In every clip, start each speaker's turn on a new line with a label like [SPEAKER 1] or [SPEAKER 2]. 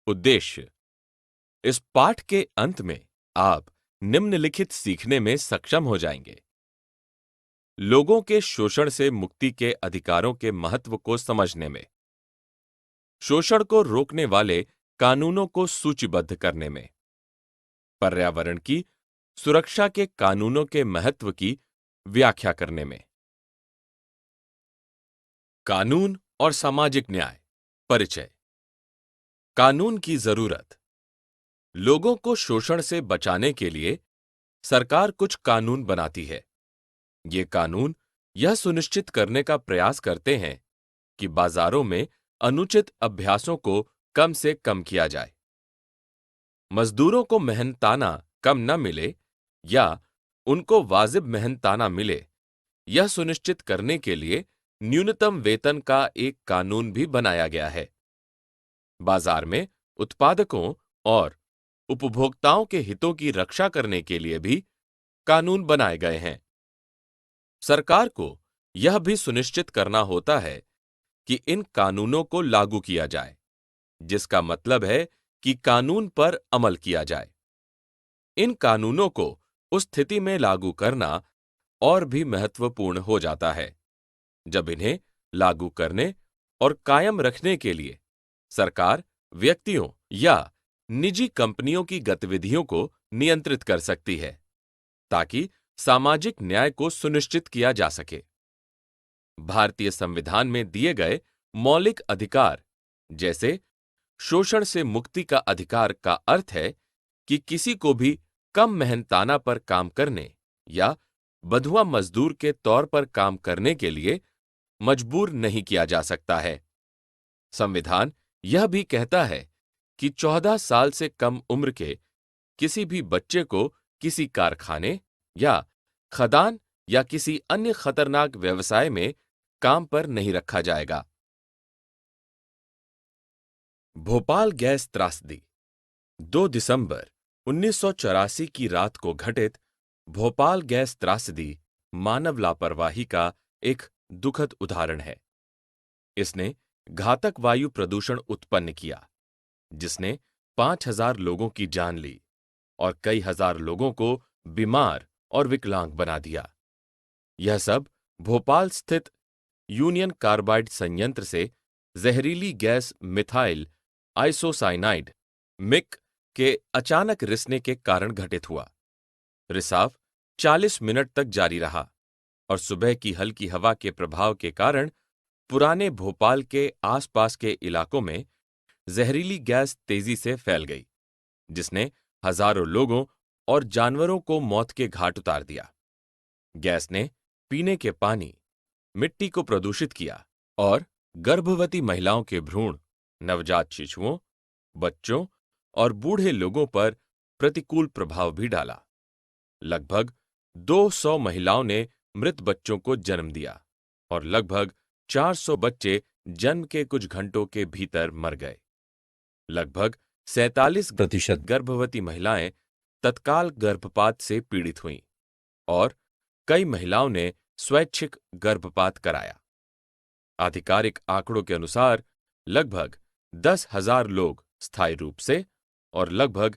[SPEAKER 1] उद्देश्य। इस पाठ के अंत में आप निम्नलिखित सीखने में सक्षम हो जाएंगे। लोगों के शोषण से मुक्ति के अधिकारों के महत्व को समझने में, शोषण को रोकने वाले कानूनों को सूचीबद्ध करने में, पर्यावरण की सुरक्षा के कानूनों के महत्व की व्याख्या करने में। कानून और सामाजिक न्याय। परिचय। कानून की जरूरत। लोगों को शोषण से बचाने के लिए सरकार कुछ कानून बनाती है। ये कानून यह सुनिश्चित करने का प्रयास करते हैं कि बाजारों में अनुचित अभ्यासों को कम से कम किया जाए, मजदूरों को मेहनताना कम न मिले या उनको वाजिब मेहनताना मिले, यह सुनिश्चित करने के लिए न्यूनतम वेतन का एक कानून भी बनाया गया है। बाजार में उत्पादकों और उपभोक्ताओं के हितों की रक्षा करने के लिए भी कानून बनाए गए हैं। सरकार को यह भी सुनिश्चित करना होता है कि इन कानूनों को लागू किया जाए, जिसका मतलब है कि कानून पर अमल किया जाए। इन कानूनों को उस स्थिति में लागू करना और भी महत्वपूर्ण हो जाता है जब इन्हें लागू करने और कायम रखने के लिए सरकार व्यक्तियों या निजी कंपनियों की गतिविधियों को नियंत्रित कर सकती है, ताकि सामाजिक न्याय को सुनिश्चित किया जा सके। भारतीय संविधान में दिए गए मौलिक अधिकार, जैसे शोषण से मुक्ति का अधिकार, का अर्थ है कि किसी को भी कम मेहनताना पर काम करने या बंधुआ मजदूर के तौर पर काम करने के लिए मजबूर नहीं किया जा सकता है। संविधान यह भी कहता है कि 14 साल से कम उम्र के किसी भी बच्चे को किसी कारखाने या खदान या किसी अन्य खतरनाक व्यवसाय में काम पर नहीं रखा जाएगा। भोपाल गैस त्रासदी। 2 दिसंबर 1984 की रात को घटित भोपाल गैस त्रासदी मानव लापरवाही का एक दुखद उदाहरण है। इसने घातक वायु प्रदूषण उत्पन्न किया, जिसने 5,000 लोगों की जान ली और कई हजार लोगों को बीमार और विकलांग बना दिया। यह सब भोपाल स्थित यूनियन कार्बाइड संयंत्र से जहरीली गैस मिथाइल आइसोसाइनाइड मिक के अचानक रिसने के कारण घटित हुआ। रिसाव 40 मिनट तक जारी रहा और सुबह की हल्की हवा के प्रभाव के कारण पुराने भोपाल के आसपास के इलाकों में जहरीली गैस तेजी से फैल गई, जिसने हजारों लोगों और जानवरों को मौत के घाट उतार दिया। गैस ने पीने के पानी, मिट्टी को प्रदूषित किया और गर्भवती महिलाओं के भ्रूण, नवजात शिशुओं, बच्चों और बूढ़े लोगों पर प्रतिकूल प्रभाव भी डाला। लगभग 200 महिलाओं ने मृत बच्चों को जन्म दिया और लगभग 400 बच्चे जन्म के कुछ घंटों के भीतर मर गए। लगभग 47% गर्भवती महिलाएं तत्काल गर्भपात से पीड़ित हुईं और कई महिलाओं ने स्वैच्छिक गर्भपात कराया। आधिकारिक आंकड़ों के अनुसार लगभग 10,000 लोग स्थायी रूप से और लगभग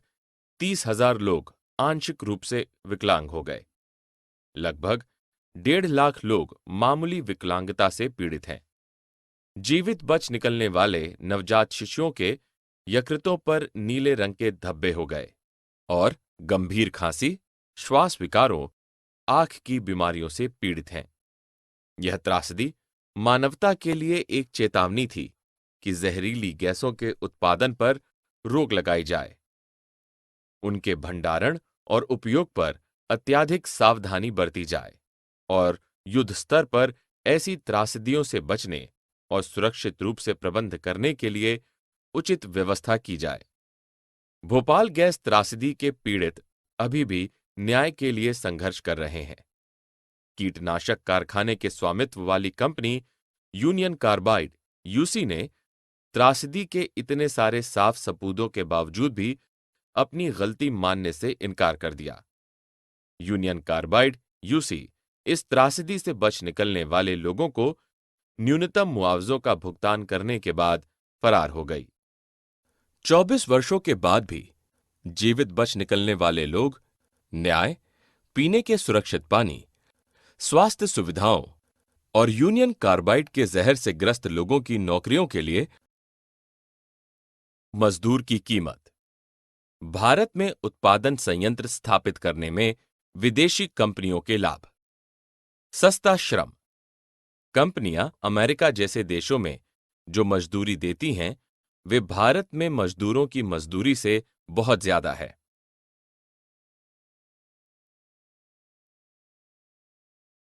[SPEAKER 1] 30,000 लोग आंशिक रूप से विकलांग हो गए। लगभग 1.5 लाख लोग मामूली विकलांगता से पीड़ित हैं। जीवित बच निकलने वाले नवजात शिशुओं के यकृतों पर नीले रंग के धब्बे हो गए और गंभीर खांसी, श्वास विकारों, आंख की बीमारियों से पीड़ित हैं। यह त्रासदी मानवता के लिए एक चेतावनी थी कि जहरीली गैसों के उत्पादन पर रोक लगाई जाए, उनके भंडारण और उपयोग पर अत्यधिक सावधानी बरती जाए और युद्ध स्तर पर ऐसी त्रासदियों से बचने और सुरक्षित रूप से प्रबंध करने के लिए उचित व्यवस्था की जाए। भोपाल गैस त्रासदी के पीड़ित अभी भी न्याय के लिए संघर्ष कर रहे हैं। कीटनाशक कारखाने के स्वामित्व वाली कंपनी यूनियन कार्बाइड यूसी ने त्रासदी के इतने सारे साफ सबूतों के बावजूद भी अपनी गलती मानने से इनकार कर दिया। यूनियन कार्बाइड यूसी इस त्रासदी से बच निकलने वाले लोगों को न्यूनतम मुआवजों का भुगतान करने के बाद फरार हो गई। 24 वर्षों के बाद भी जीवित बच निकलने वाले लोग न्याय, पीने के सुरक्षित पानी, स्वास्थ्य सुविधाओं और यूनियन कार्बाइड के जहर से ग्रस्त लोगों की नौकरियों के लिए मजदूर की कीमत। भारत में उत्पादन संयंत्र स्थापित करने में विदेशी कंपनियों के लाभ। सस्ता श्रम। कंपनियां अमेरिका जैसे देशों में जो मजदूरी देती हैं, वे भारत में मजदूरों की मजदूरी से बहुत ज्यादा है।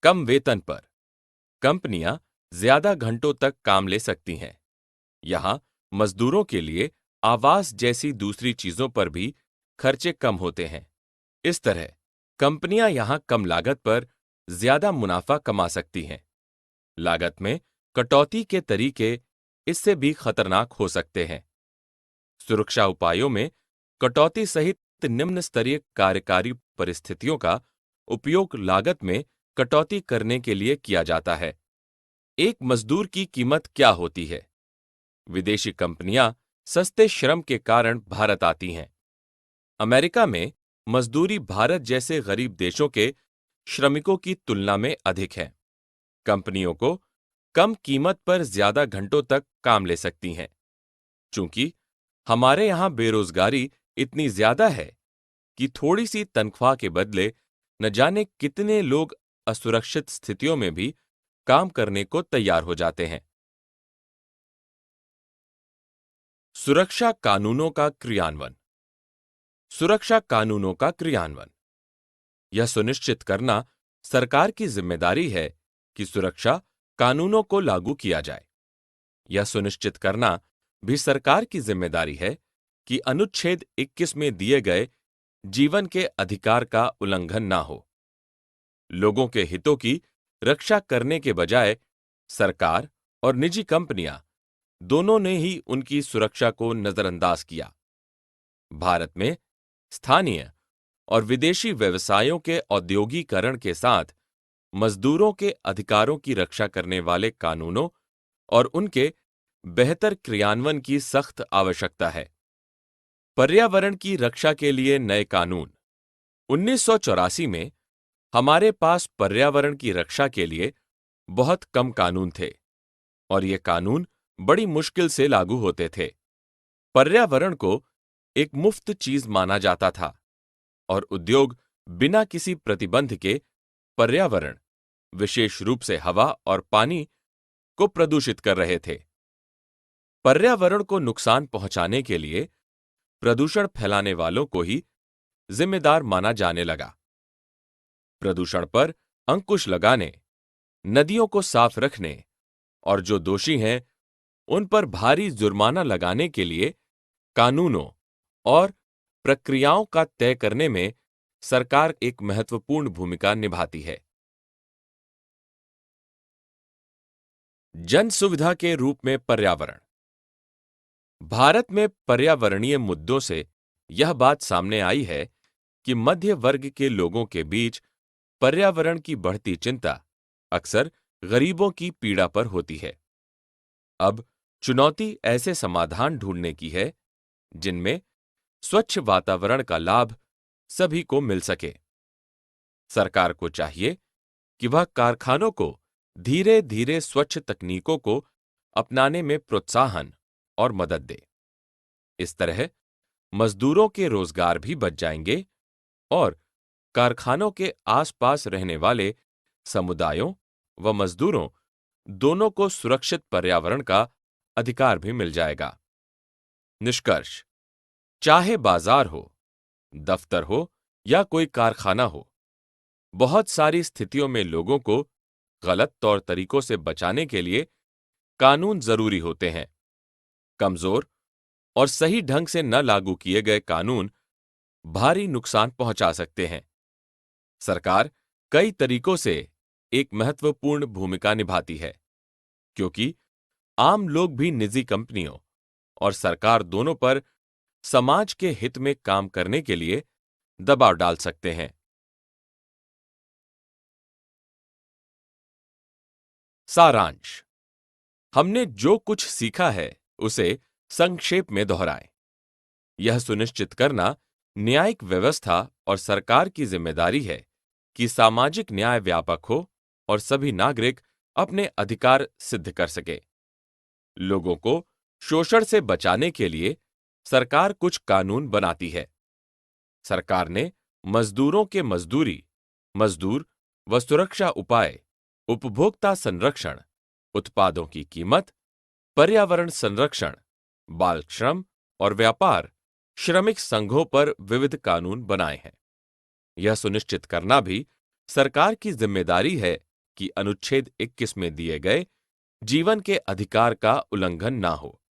[SPEAKER 1] कम वेतन पर कंपनियां ज्यादा घंटों तक काम ले सकती हैं। यहां मजदूरों के लिए आवास जैसी दूसरी चीजों पर भी खर्चे कम होते हैं। इस तरह कंपनियां यहां कम लागत पर ज्यादा मुनाफा कमा सकती हैं। लागत में कटौती के तरीके इससे भी खतरनाक हो सकते हैं। सुरक्षा उपायों में कटौती सहित निम्न स्तरीय कार्यकारी परिस्थितियों का उपयोग लागत में कटौती करने के लिए किया जाता है। एक मजदूर की कीमत क्या होती है? विदेशी कंपनियां सस्ते श्रम के कारण भारत आती हैं। अमेरिका में मजदूरी भारत जैसे गरीब देशों के श्रमिकों की तुलना में अधिक है। कंपनियों को कम कीमत पर ज्यादा घंटों तक काम ले सकती हैं। चूंकि हमारे यहां बेरोजगारी इतनी ज्यादा है कि थोड़ी सी तनख्वाह के बदले न जाने कितने लोग असुरक्षित स्थितियों में भी काम करने को तैयार हो जाते हैं। सुरक्षा कानूनों का क्रियान्वयन। सुरक्षा कानूनों का क्रियान्वयन यह सुनिश्चित करना सरकार की जिम्मेदारी है कि सुरक्षा कानूनों को लागू किया जाए। यह सुनिश्चित करना भी सरकार की जिम्मेदारी है कि अनुच्छेद 21 में दिए गए जीवन के अधिकार का उल्लंघन ना हो। लोगों के हितों की रक्षा करने के बजाय सरकार और निजी कंपनियां दोनों ने ही उनकी सुरक्षा को नजरअंदाज किया। भारत में स्थानीय और विदेशी व्यवसायों के औद्योगीकरण के साथ मजदूरों के अधिकारों की रक्षा करने वाले कानूनों और उनके बेहतर क्रियान्वयन की सख्त आवश्यकता है। पर्यावरण की रक्षा के लिए नए कानून। 1984 में हमारे पास पर्यावरण की रक्षा के लिए बहुत कम कानून थे और ये कानून बड़ी मुश्किल से लागू होते थे। पर्यावरण को एक मुफ्त चीज माना जाता था और उद्योग बिना किसी प्रतिबंध के पर्यावरण, विशेष रूप से हवा और पानी को प्रदूषित कर रहे थे। पर्यावरण को नुकसान पहुंचाने के लिए प्रदूषण फैलाने वालों को ही जिम्मेदार माना जाने लगा। प्रदूषण पर अंकुश लगाने, नदियों को साफ रखने और जो दोषी हैं उन पर भारी जुर्माना लगाने के लिए कानूनों और प्रक्रियाओं का तय करने में सरकार एक महत्वपूर्ण भूमिका निभाती है। जन सुविधा के रूप में पर्यावरण। भारत में पर्यावरणीय मुद्दों से यह बात सामने आई है कि मध्य वर्ग के लोगों के बीच पर्यावरण की बढ़ती चिंता अक्सर गरीबों की पीड़ा पर होती है। अब चुनौती ऐसे समाधान ढूंढने की है जिनमें स्वच्छ वातावरण का लाभ सभी को मिल सके। सरकार को चाहिए कि वह कारखानों को धीरे धीरे स्वच्छ तकनीकों को अपनाने में प्रोत्साहन और मदद दे। इस तरह मजदूरों के रोजगार भी बच जाएंगे और कारखानों के आसपास रहने वाले समुदायों व मजदूरों दोनों को सुरक्षित पर्यावरण का अधिकार भी मिल जाएगा। निष्कर्ष, चाहे बाजार हो, दफ्तर हो या कोई कारखाना हो, बहुत सारी स्थितियों में लोगों को गलत तौर तरीकों से बचाने के लिए कानून जरूरी होते हैं। कमजोर और सही ढंग से न लागू किए गए कानून भारी नुकसान पहुंचा सकते हैं। सरकार कई तरीकों से एक महत्वपूर्ण भूमिका निभाती है, क्योंकि आम लोग भी निजी कंपनियों और सरकार दोनों पर समाज के हित में काम करने के लिए दबाव डाल सकते हैं। सारांश। हमने जो कुछ सीखा है उसे संक्षेप में दोहराएं। यह सुनिश्चित करना न्यायिक व्यवस्था और सरकार की जिम्मेदारी है कि सामाजिक न्याय व्यापक हो और सभी नागरिक अपने अधिकार सिद्ध कर सके। लोगों को शोषण से बचाने के लिए सरकार कुछ कानून बनाती है। सरकार ने मजदूरों के मजदूरी, मजदूर व सुरक्षा उपाय, उपभोक्ता संरक्षण, उत्पादों की कीमत, पर्यावरण संरक्षण, बाल श्रम और व्यापार, श्रमिक संघों पर विविध कानून बनाए हैं। यह सुनिश्चित करना भी सरकार की जिम्मेदारी है कि अनुच्छेद 21 में दिए गए जीवन के अधिकार का उल्लंघन ना हो।